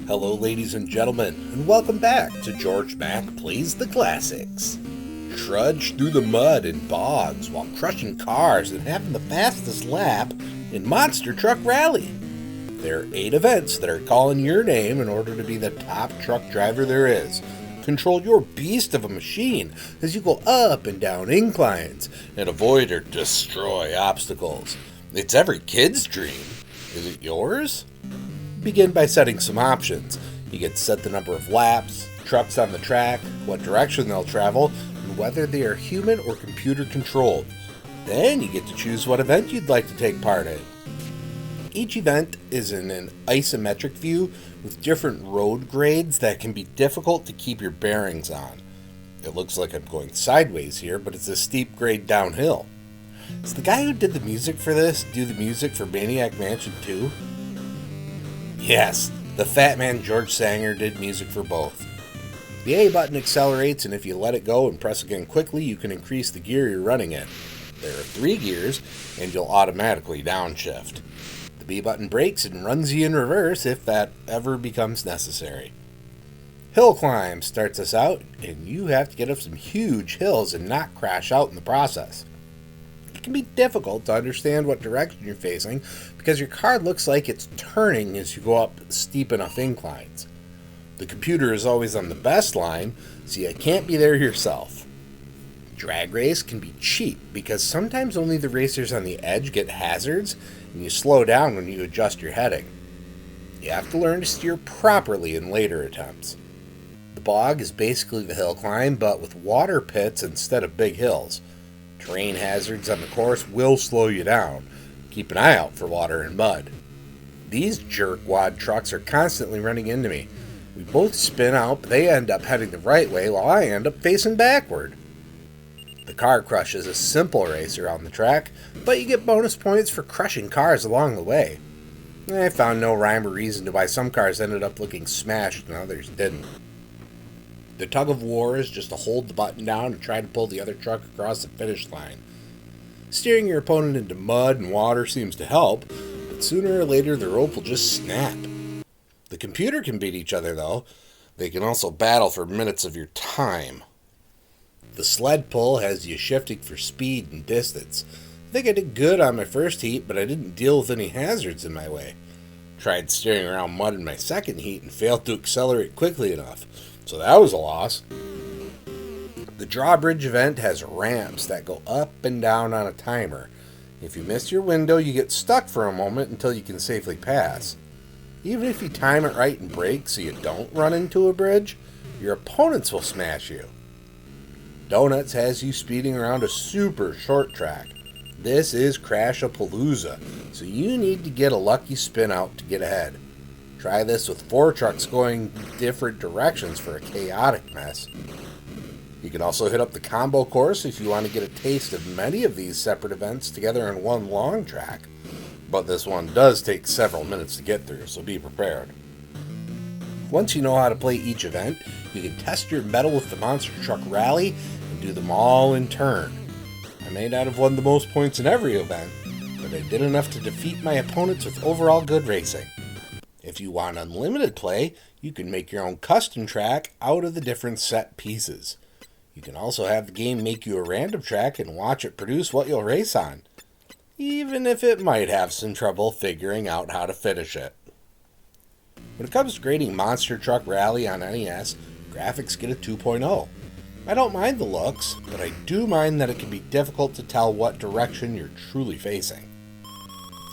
Hello, ladies and gentlemen, and welcome back to Georg Mack Plays the Classics. Trudge through the mud and bogs while crushing cars and having the fastest lap in Monster Truck Rally. There are 8 events that are calling your name in order to be the top truck driver there is. Control your beast of a machine as you go up and down inclines and avoid or destroy obstacles. It's every kid's dream. Is it yours? Begin by setting some options. You get to set the number of laps, trucks on the track, what direction they'll travel, and whether they are human or computer controlled. Then you get to choose what event you'd like to take part in. Each event is in an isometric view with different road grades that can be difficult to keep your bearings on. It looks like I'm going sideways here, but it's a steep grade downhill. Does the guy who did the music for this do the music for Maniac Mansion 2? Yes, the fat man George Sanger did music for both. The A button accelerates, and if you let it go and press again quickly, you can increase the gear you're running in. There are 3 gears, and you'll automatically downshift. The B button brakes and runs you in reverse if that ever becomes necessary. Hill climb starts us out, and you have to get up some huge hills and not crash out in the process. It can be difficult to understand what direction you're facing because your car looks like it's turning as you go up steep enough inclines. The computer is always on the best line, so you can't be there yourself. Drag race can be cheap because sometimes only the racers on the edge get hazards and you slow down when you adjust your heading. You have to learn to steer properly in later attempts. The bog is basically the hill climb but with water pits instead of big hills. Terrain hazards on the course will slow you down. Keep an eye out for water and mud. These jerkwad trucks are constantly running into me. We both spin out, but they end up heading the right way while I end up facing backward. The car crush is a simple race around the track, but you get bonus points for crushing cars along the way. I found no rhyme or reason to why some cars ended up looking smashed and others didn't. The tug of war is just to hold the button down and try to pull the other truck across the finish line. Steering your opponent into mud and water seems to help, but sooner or later the rope will just snap. The computer can beat each other though. They can also battle for minutes of your time. The sled pull has you shifting for speed and distance. I think I did good on my first heat, but I didn't deal with any hazards in my way. Tried steering around mud in my second heat and failed to accelerate quickly enough, so that was a loss. The drawbridge event has ramps that go up and down on a timer. If you miss your window, you get stuck for a moment until you can safely pass. Even if you time it right and brake so you don't run into a bridge, your opponents will smash you. Donuts has you speeding around a super short track. This is Crash-a-Palooza, so you need to get a lucky spin out to get ahead. Try this with 4 trucks going different directions for a chaotic mess. You can also hit up the combo course if you want to get a taste of many of these separate events together in one long track. But this one does take several minutes to get through, so be prepared. Once you know how to play each event, you can test your mettle with the Monster Truck Rally and do them all in turn. I may not have won the most points in every event, but I did enough to defeat my opponents with overall good racing. If you want unlimited play, you can make your own custom track out of the different set pieces. You can also have the game make you a random track and watch it produce what you'll race on, even if it might have some trouble figuring out how to finish it. When it comes to grading Monster Truck Rally on NES, graphics get a 2.0. I don't mind the looks, but I do mind that it can be difficult to tell what direction you're truly facing.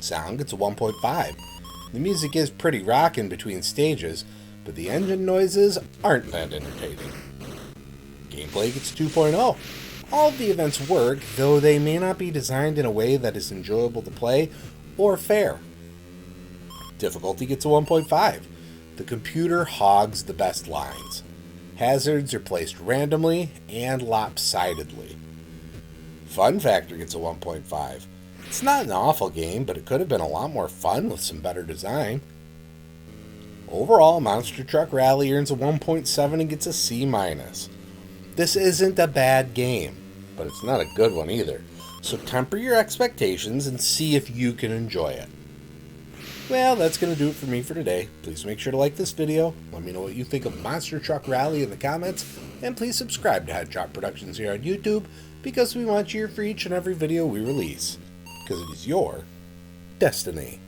Sound gets a 1.5. The music is pretty rockin' between stages, but the engine noises aren't that entertaining. Gameplay gets 2.0. All of the events work, though they may not be designed in a way that is enjoyable to play or fair. Difficulty gets a 1.5. The computer hogs the best lines. Hazards are placed randomly and lopsidedly. Fun factor gets a 1.5. It's not an awful game, but it could have been a lot more fun with some better design. Overall, Monster Truck Rally earns a 1.7 and gets a C-. This isn't a bad game, but it's not a good one either, so temper your expectations and see if you can enjoy it. Well, that's going to do it for me for today. Please make sure to like this video, let me know what you think of Monster Truck Rally in the comments, and please subscribe to Hot Shot Productions here on YouTube, because we want you here for each and every video we release, because it is your destiny.